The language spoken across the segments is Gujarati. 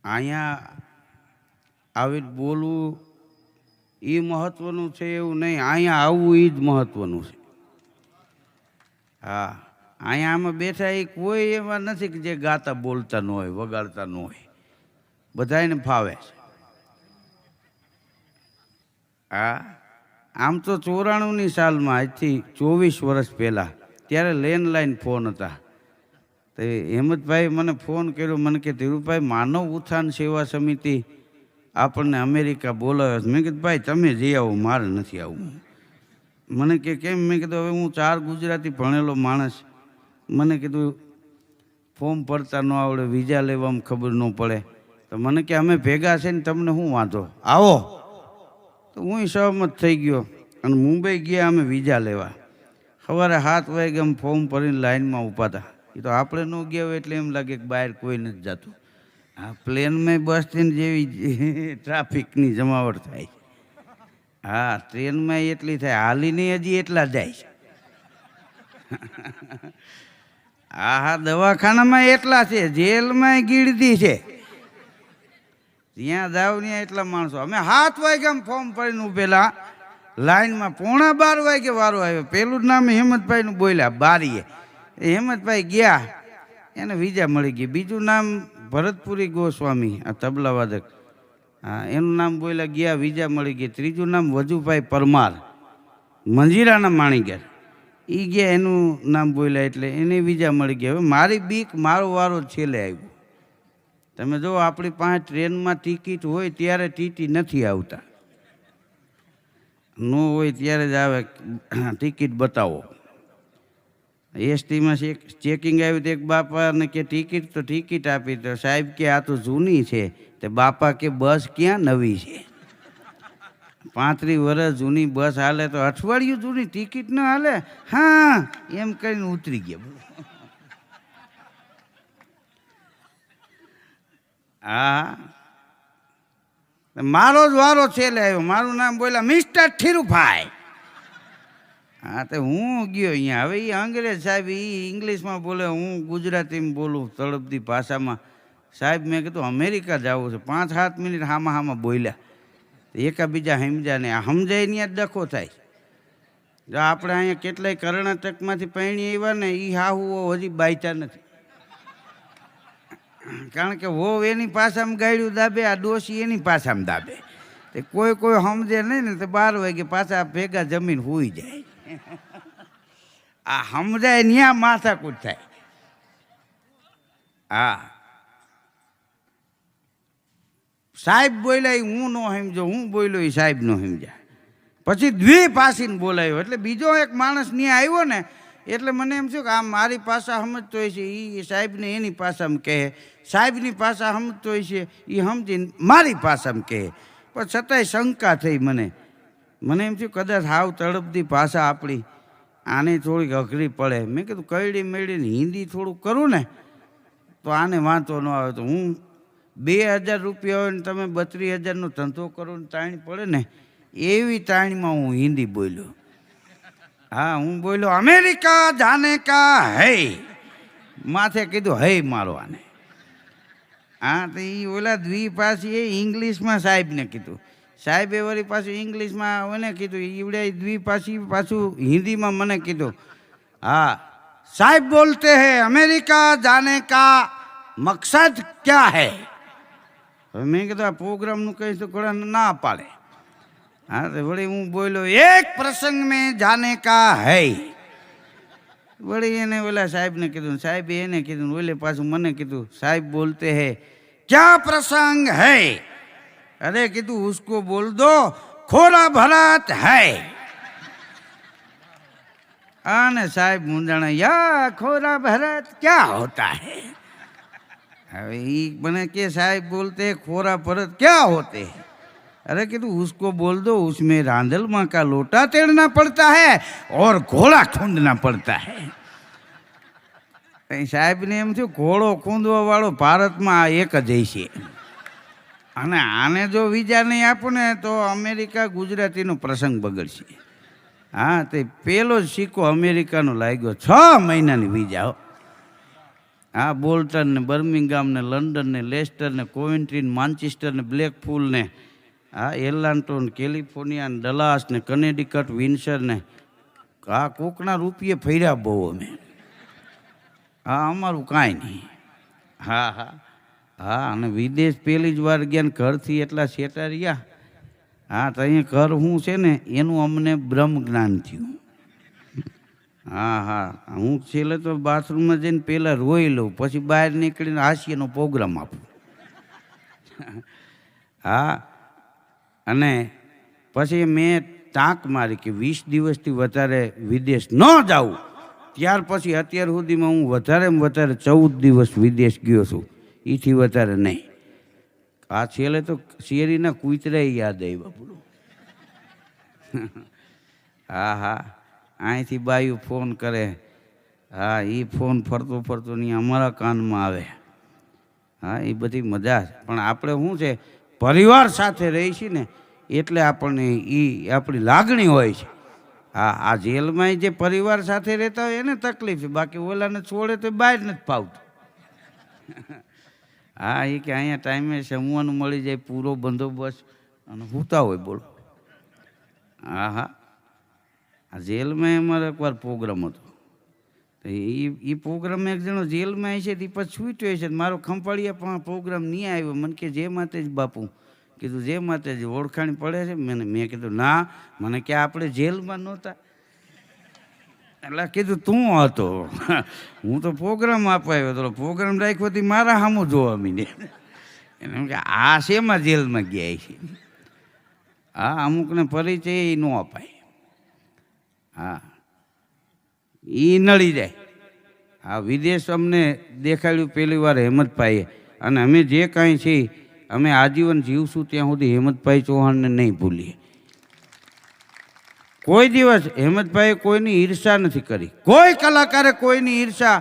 અહીંયા આવી બોલવું એ મહત્ત્વનું છે એવું નહીં, અહીંયા આવવું એ જ મહત્ત્વનું છે. હા, અહીંયા આમાં બેઠા એ કોઈ એવા નથી કે જે ગાતા બોલતા ન હોય, વગાડતા ન હોય, બધાને ફાવે છે. હા, આમ તો 94ની સાલમાં આજથી 24 વર્ષ પહેલાં ત્યારે લેન્ડલાઇન ફોન હતા. તો હેમંતભાઈ મને ફોન કર્યો, મને કે ધીરુભાઈ માનવ ઉત્થાન સેવા સમિતિ આપણને અમેરિકા બોલાવે છે. મેં કીધું ભાઈ તમે જઈ આવો, મારે નથી આવવું. મને કે કેમ? મેં કીધું હવે હું 4 ગુજરાતી ભણેલો માણસ, મને કીધું ફોર્મ ભરતા ન આવડે, વિઝા લેવામાં ખબર ન પડે, તો મને કે અમે ભેગા છે ને તમને શું વાંધો, આવો. તો હું સહમત થઈ ગયો અને મુંબઈ ગયા અમે વિઝા લેવા. સવારે 7 વાગે અમે ફોર્મ ભરીને લાઈનમાં ઊભા હતા. એ તો આપણે ન ગયા હોય એટલે એમ લાગે કે બહાર કોઈ નથી જતું. આ પ્લેનમાં બસ સ્ટેન્ડ જેવી ટ્રાફિકની જમાવટ થાય. હા, ટ્રેનમાં એટલી થાય, હાલીને હજી એટલા જાય છે. હા, દવાખાનામાં એટલા છે, જેલમાં ગીરદી છે, ત્યાં જાવ ત્યાં એટલા માણસો. અમે 7 વાગે ફોર્મ ભરીને ઉભેલા લાઈનમાં, 11:15 વાગે વારો આવ્યો. પેલું જ નામ હેમંતભાઈનું બોલ્યા બારીએ, હેમંતભાઈ ગયા, એને વિઝા મળી ગઈ. બીજું નામ ભરતપુરી ગોસ્વામી, આ તબલાવાદક, હા એનું નામ બોલ્યા, ગયા, વિઝા મળી ગઈ. ત્રીજું નામ વજુભાઈ પરમાર, મંજીરાના માણીગર, એ ગયા, એનું નામ બોલ્યા એટલે એને વિઝા મળી ગયા. હવે મારી બીક, મારો વારો છેલ્લે આવ્યો. તમે જો આપણી પાસે ટ્રેનમાં ટિકિટ હોય ત્યારે ટીટી નથી આવતા, ન હોય ત્યારે જ આવે ટિકિટ બતાવો. એસટીમાં ચેકિંગ આવ્યું તો એક બાપાને કે ટિકિટ, તો ટિકિટ આપી, તો સાહેબ કે આ તો જૂની છે. તે બાપા કે બસ ક્યાં નવી છે, 35 વર્ષ જૂની બસ હાલે તો અઠવાડિયું જૂની ટિકિટ ન હાલે? હા, એમ કરીને ઉતરી ગયા. હા, મારો જ વારો છેલ્લે આવ્યો. મારું નામ બોલ્યા મિસ્ટર ધીરુભાઈ. હા, તો હું ગયો અહીંયા. હવે એ અંગ્રેજ સાહેબ એ ઇંગ્લિશમાં બોલે, હું ગુજરાતીમાં બોલું તળપદી ભાષામાં. સાહેબ મેં કીધું અમેરિકા જવું છે. 5-7 મિનિટ હામાં બોલ્યા, એકાબીજા સમજ્યા ને સમજાય ત્યાં જ ડખો થાય. જો આપણે અહીંયા કેટલાય કર્ણાટકમાંથી પૈણી આવ્યા ને, એ હાહુઓ હજી બાયતા નથી. કારણ કે વો એની પાછામાં ગાડ્યું દાબે, આ ડોશી એની પાછામાં દાબે. તે કોઈ સમજે નહીં ને, તો 12 વાગે પાછા ભેગા જમીન હોઈ જાય. આ સમજાય ત્યાં માથાકૂટ થાય. હા, સાહેબ બોલ્યા હું ન સમજો, હું બોલ્યો એ સાહેબ ન સમજ્યા. પછી દ્વિભાષીને બોલાવ્યો, એટલે બીજો એક માણસ ત્યાં આવ્યો ને, એટલે મને એમ થયું કે આ મારી ભાષા સમજતો હોય છે, એ સાહેબને એની ભાષામાં કહે, સાહેબની ભાષા સમજતો હોય છે, એ સમજીને મારી ભાષામાં કહે. પણ છતાંય શંકા થઈ મને એમ થયું કદાચ હાવ તળપદી ભાષા આપણી આને થોડીક અઘરી પડે. મેં કીધું કઈડી મેળીને હિન્દી થોડુંક કરું ને તો આને વાંધો ન આવે. તો હું 2000 રૂપિયા હોય ને તમે 32,000નો ધંધો કરો ને તાણી પડે ને, એવી તાણીમાં હું હિન્દી બોલ્યો. હા, હું બોલ્યો અમેરિકા જાને કા હૈ, માથે કીધું હૈ મારો આને. હા, તો એ ઓલા દ્વિભાષી એ ઇંગ્લિશમાં સાહેબને કીધું, સાહેબે વળી પાછું ઇંગ્લિશમાં મને કીધું, ઈવડે દ્વિભાષી પાછું હિન્દીમાં મને કીધું. હા, સાહેબ બોલતે હૈ અમેરિકા જાને કા મકસદ ક્યા હૈ. હવે મેં કીધું આ પ્રોગ્રામનું કહીશ તો ઘણા ના પાડે. હા, તો વળી હું બોલ્યો એક પ્રસંગ મેં જાને કા હૈ. વળી એને ઓલા સાહેબને કીધું, સાહેબે એને કીધું, ઓલે પાછું મને કીધું સાહેબ બોલતે હૈ ક્યા પ્રસંગ હૈ. અરે કીધું ઉસકો બોલ દો ખોરા ભરાત હૈ. આને સાહેબ મૂંઝાણા, યા ખોરા ભરાત ક્યા હોતા હૈ. હવે એ મને કે સાહેબ બોલતે ખોરા ભરત ક્યા હોતે. अरे कि तू उसको बोल दो उसमें रांधल माँ का लोटा तेड़ना पड़ता है और घोड़ा खूंदना पड़ता है. साहेब ने एम थયું ઘોડો ખૂંદવા વાળો ભારતમાં એક જ છે, અને આને જો વિઝા નહીં આપો ને તો અમેરિકા ગુજરાતીનો પ્રસંગ બગડશે. હા, તે પેલો જ સિક્કો અમેરિકાનો લાગ્યો, 6 મહિનાની વિઝા. હા, બોલ્ટન ને બર્મિંગહામ ને લંડન ને લેસ્ટર ને કોવેન્ટ્રી ને માન્ચેસ્ટર ને બ્લેકપૂલ ને હા એરલાન્ટો ને કેલિફોર્નિયા ને ડલાસ ને કનેડિકટ વિન્સર ને હા કોકના રૂપિયે ફર્યા બહુ અમે. હા અમારું કાંઈ નહીં. હા હા હા અને વિદેશ પહેલી જ વાર ગયા ને ઘરથી એટલા સેટા રહ્યા. હા તો અહીંયા ઘર શું છે ને એનું અમને બ્રહ્મ જ્ઞાન થયું. હા હા હું છેલ્લે તો બાથરૂમમાં જઈને પહેલાં રોઈ લઉં પછી બહાર નીકળીને હાસ્યનો પ્રોગ્રામ આપું. હા અને પછી મેં તાક મારી કે 20 દિવસથી વધારે વિદેશ ન જાઉં. ત્યાર પછી અત્યાર સુધીમાં હું વધારેમાં વધારે 14 દિવસ વિદેશ ગયો છું, એથી વધારે નહીં. આ છેલ્લે તો શેરીના કૂતરાય યાદ આવ્યા પૂરું. હા હા અહીંથી બાયું ફોન કરે. હા એ ફોન ફરતો ફરતો નહીં અમારા કાનમાં આવે. હા એ બધી મજા છે. પણ આપણે શું છે પરિવાર સાથે રહી છીએ ને એટલે આપણને એ આપણી લાગણી હોય છે. હા આ જેલમાં જે પરિવાર સાથે રહેતા હોય એને તકલીફ છે, બાકી ઓલાને છોડે તો બહાર નથી ફાવતું. હા એ કે અહીંયા ટાઈમે જમવાનું મળી જાય, પૂરો બંદોબસ્ત અને સૂતા હોય. બોલો. હા હા આ જેલમાં અમારે એકવાર પ્રોગ્રામ હતો. તો એ પ્રોગ્રામ એક જણો જેલમાં છે તે પછી છૂટ્યો છે. મારો ખંભાળિયા પણ પ્રોગ્રામ નહીં આવ્યો. મને કે જે માતે જ બાપુ. કીધું જે માતે જ ઓળખાણ પડે છે. મેં કીધું ના, મને કે આપણે જેલમાં નહોતા. એટલે કીધું તું હતો. હું તો પ્રોગ્રામ આપવા આવ્યો હતો. પ્રોગ્રામ રાખ્યો હતી મારા સામું જોવા મીને. એને કે આ શેમાં જેલમાં ગયા છે. હા અમુકને પરિચય એ ન અપાય. હા એ નડી જાય. હા વિદેશ અમને દેખાડ્યું પહેલી વાર હેમંતભાઈએ, અને અમે જે કાંઈ છીએ અમે આજીવન જીવશું ત્યાં સુધી હેમંતભાઈ ચૌહાણને નહીં ભૂલીએ. કોઈ દિવસ હેમંતભાઈએ કોઈની ઈર્ષા નથી કરી. કોઈ કલાકારે કોઈની ઈર્ષા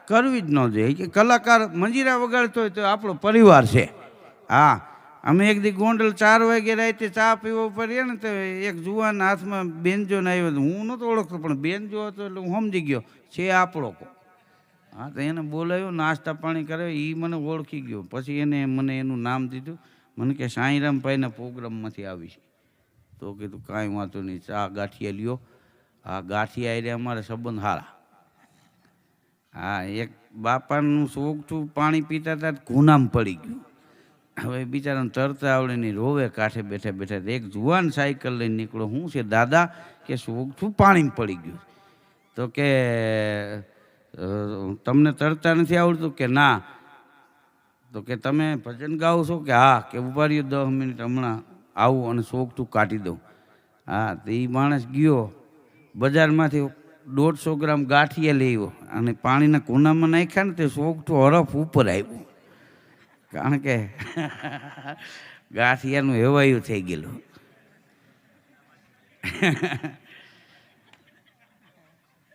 કરવી જ ન જોઈએ. કે કલાકાર મંજીરા વગાડતો હોય તો આપણો પરિવાર છે. હા અમે એક દી ગોંડલ 4 વાગે રાતે ચા પીવા ઉપર ને તો એક જુવાન હાથમાં બેનજો ને આવ્યો. હું નહોતો ઓળખતો પણ બેનજો હતો એટલે હું સમજી ગયો છે આપણો કો. હા તો એને બોલાવ્યો, નાસ્તા પાણી કરાવ્યો. એ મને ઓળખી ગયો. પછી એને મને એનું નામ દીધું. મને કે સાંઈરામભાઈના પ્રોગ્રામમાંથી આવી છે. તો કીધું કાંઈ વાંધો નહીં, ચા ગાંઠિયા લ્યો. હા ગાંઠિયા આવ્યા અમારે સંબંધ સારા. હા એક બાપાનું શોખથી પાણી પીતા હતા ગુનામ પડી ગયું. હવે બિચારાને તરતા આવડે નહીં, રોવે કાંઠે બેઠા બેઠા. એક જુવાન સાયકલ લઈને નીકળો. શું છે દાદા? કે શોખથી પાણી પડી ગયું. તો કે તમને તરતા નથી આવડતું? કે ના. તો કે તમે ભજન ગાઓ છો? કે હા. કે ઉભા રહ્યો 10 મિનિટ હમણાં આવું અને શોખતું કાઢી દઉં. હા તો એ માણસ ગયો બજારમાંથી 150 ગ્રામ ગાંઠિયા લઈ આવ્યો અને પાણીના કુનામાં નાખ્યા ને તે શોખતું હરફ ઉપર આવ્યું. કારણ કે ગાંઠિયાનું હેવાયું થઈ ગયેલું.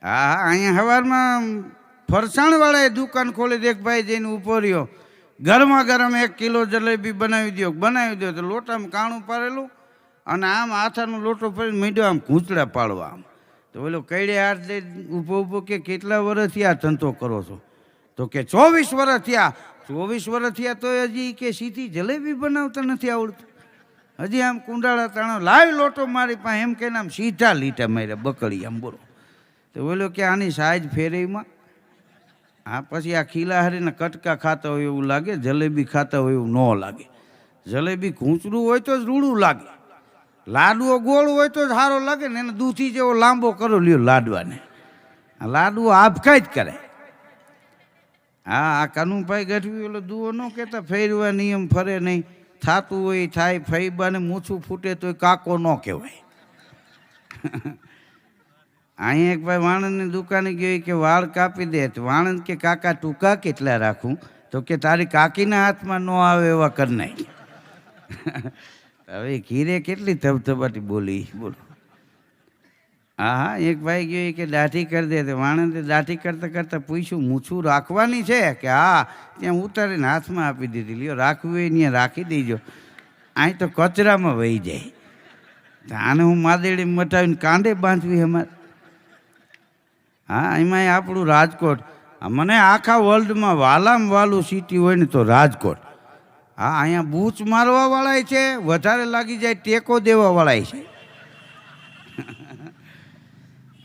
હા હા અહીંયા સવારમાં ફરસાણવાળાએ દુકાન ખોલી દે. ભાઈ જઈને ઊભો રહ્યો, ગરમા ગરમ 1 કિલો જલેબી બનાવી દો. તો લોટામાં કાણું પારેલું અને આમ આથાનો લોટો ફરીને મીડ્યો આમ ઘૂંચડા પાડવા. આમ તો ઓલો કઈડે હાથ દઈ ઊભો કે કેટલા વર્ષથી આ ધંધો કરો છો? તો કે 24 વર્ષ થયા. 24 વર્ષ થયા તો હજી કે સીધી જલેબી બનાવતા નથી આવડતું. હજી આમ કુંડાળા તાણો લાવી લોટો મારી પાસે એમ કહીને આમ સીધા લીટા માર્યા બકડી આમ. બોલો. તો બોલો કે આની સાઈઝ ફેરવીમાં. હા પછી આ ખીલા હારીને કટકા ખાતા હોય એવું લાગે, જલેબી ખાતા હોય એવું ન લાગે. જલેબી ઘૂંચડું હોય તો જ રૂડું લાગે, લાડવો ગોળ હોય તો જ સારો લાગે ને. એને દૂધી જેવો લાંબો કરો લ્યો લાડવાને. લાડવો આપખાઈ જ કરે. હા આ કાનુભાઈ ગઢવી ઓલો દુઓ ન કહેતા ફેરવા નિયમ ફરે નહીં. થાતું હોય થાય. ફઈબાને મૂછું ફૂટે તો કાકો ન કહેવાય. અહીંયા એક ભાઈ વાણંદની દુકાને ગયો કે વાળ કાપી દે. તો વાણંદ કે કાકા ટૂંકા કેટલા રાખું? તો કે તારી કાકીના હાથમાં ન આવે એવા કર નાખ. હવે ઘીરે કેટલી ધબધબાટી બોલી. બોલો. હા હા એક ભાઈ ગયો કે દાઢી કરી દે. તો વાણંદે દાઢી કરતાં કરતાં પૂછ્યું મૂછું રાખવાની છે? કે હા. ત્યાં ઉતારીને હાથમાં આપી દીધી. લ્યો રાખવી હોય ત્યાં રાખી દેજો, અહીં તો કચરામાં વહી જાય. આને હું માદેડી મટાવીને કાંડે બાંધવી અમારે. હા એમાંય આપણું રાજકોટ. મને આખા વર્લ્ડમાં વાલામાં વાલું સિટી હોય ને તો રાજકોટ. હા, અહીંયા બૂચ મારવાવાળાય છે, વધારે લાગી જાય ટેકો દેવાવાળાય છે.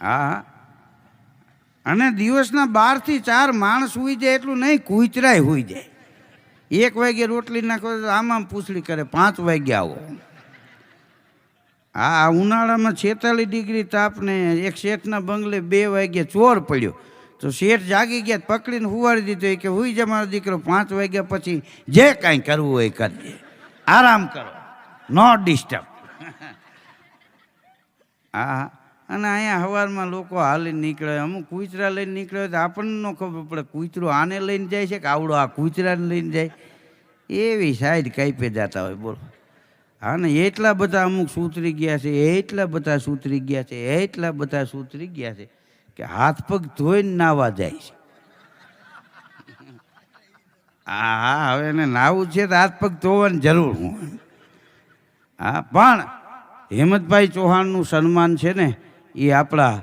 હા, અને દિવસના 12 થી 4 માણસ સુઈ જાય એટલું નહીં, કૂતરાય સુઈ જાય. 1 વાગે રોટલી નાખો તો આમાં પૂછડી કરે, 5 વાગે આવો. હા, ઉનાળામાં 46 ડિગ્રી તાપને એક શેઠના બંગલે 2 વાગે ચોર પડ્યો તો શેઠ જાગી ગયા, પકડીને હુવાડી દીધો કે હુઈ જા મારો દીકરો, 5 વાગ્યા પછી જે કાંઈ કરવું હોય કરજે, આરામ કરો, નો ડિસ્ટર્બ. હા, અને અહીંયા સવારમાં લોકો હાલીને નીકળે, અમુક કૂતરા લઈને નીકળે હોય તો આપણને ન ખબર પડે કૂતરું આને લઈને જાય છે કે આવડો આ કૂતરાને લઈને જાય. એવી સાઈડ કાપી જતા હોય, બોલો. હા ને, એટલા બધા અમુક સૂતરી ગયા છે, એટલા બધા સૂતરી ગયા છે, એટલા બધા સૂતરી ગયા છે કે હાથ પગ ધોઈને નાવા જાય છે. હા, હવે એને નાવું છે તો હાથ પગ ધોવાની જરૂર હોય. હા, પણ હેમંતભાઈ ચૌહાણનું સન્માન છે ને એ આપણા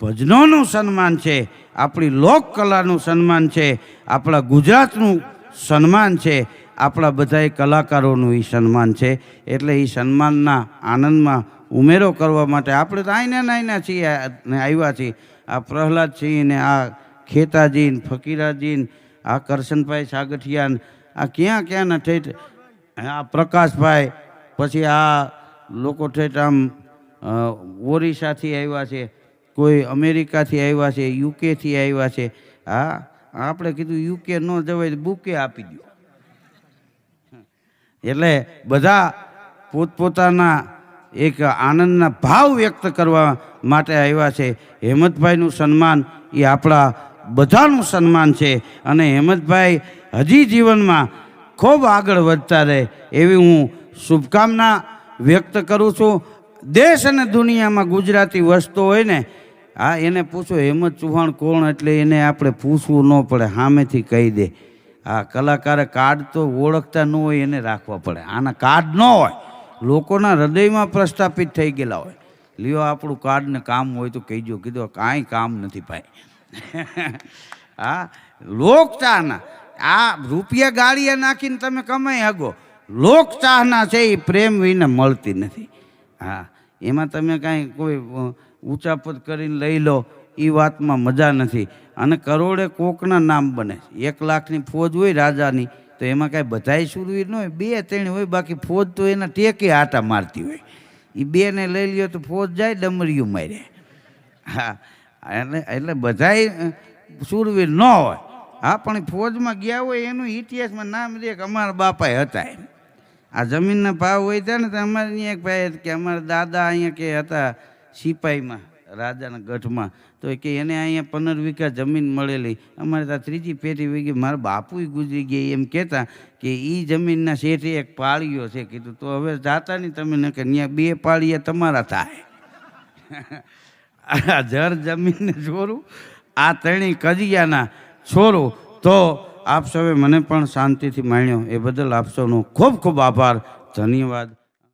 ભજનોનું સન્માન છે, આપણી લોકકલાનું સન્માન છે, આપણા ગુજરાતનું સન્માન છે, આપણા બધા કલાકારોનું એ સન્માન છે. એટલે એ સન્માનના આનંદમાં ઉમેરો કરવા માટે આપણે તો આઈના છીએ ને આવ્યા છીએ. આ પ્રહલાદસિંહ ને આ ખેતાજી ને ફકીરાજી ને આ કરશનભાઈ સાગઠિયા, આ ક્યાં ક્યાંના ઠેઠ, આ પ્રકાશભાઈ, પછી આ લોકો ઠેઠ આમ ઓરિસ્સાથી આવ્યા છે, કોઈ અમેરિકાથી આવ્યા છે, યુકેથી આવ્યા છે. હા, આપણે કીધું યુકે ન જવાય બુકે આપી દો. એટલે બધા પોતપોતાના એક આનંદના ભાવ વ્યક્ત કરવા માટે આવ્યા છે. હેમંતભાઈનું સન્માન એ આપણા બધાનું સન્માન છે અને હેમંતભાઈ હજી જીવનમાં ખૂબ આગળ વધતા રહે એવી હું શુભકામના વ્યક્ત કરું છું. દેશ અને દુનિયામાં ગુજરાતી વસતો હોય ને, હા, એને પૂછો હેમંત ચૌહાણ કોણ, એટલે એને આપણે પૂછવું ન પડે, સામેથી કહી દે. હા, કલાકારે કાર્ડ તો ઓળખતા ન હોય એને રાખવા પડે, આના કાર્ડ ન હોય, લોકોના હૃદયમાં પ્રસ્થાપિત થઈ ગયેલા હોય. લ્યો આપણું કાર્ડને કામ હોય તો કહીજો. કીધું કાંઈ કામ નથી ભાઈ. હા, લોકચાહના આ રૂપિયા ગાળીએ નાખીને તમે કમાઈ શકો, લોકચાહના છે એ પ્રેમ વિના મળતી નથી. હા, એમાં તમે કાંઈ કોઈ ઊંચાપત કરીને લઈ લો એ વાતમાં મજા નથી. અને કરોડે કોકના નામ બને. 1 લાખની ફોજ હોય રાજાની તો એમાં કાંઈ બધાય શૂરવીર ન હોય, 2-3 હોય, બાકી ફોજ તો એના ટેકે આટા મારતી હોય. એ 2ને લઈ લ્યો તો ફોજ જાય ડમરીયું મારે. હા, એટલે બધાય શૂરવીર ન હોય. હા, પણ ફોજમાં ગયા હોય એનું ઇતિહાસમાં નામ દે કે અમારા બાપાએ હતા. આ જમીનના ભાવ હોય ત્યાં ને તો અમારે અહીંયા એક ભાઈ કે અમારા દાદા અહીંયા કે હતા સિપાહીમાં રાજાના ગઢમાં, તો કે એને અહીંયા 15 વીઘા જમીન મળેલી, અમારે ત્યાં 3જી પેઢી વીઘી મારા બાપુય ગુજરી ગયા. એમ કહેતા કે એ જમીનના શેઠે એક પાળીઓ છે. કીધું તો હવે જાતા નહીં તમે, ને કે ત્યાં 2 પાળીયા તમારા થાય. આ જર જમીનને છોરું, આ 3 કજિયાના છોરું. તો આપ સૌએ મને પણ શાંતિથી માણ્યો એ બદલ આપ સૌનો ખૂબ ખૂબ આભાર, ધન્યવાદ.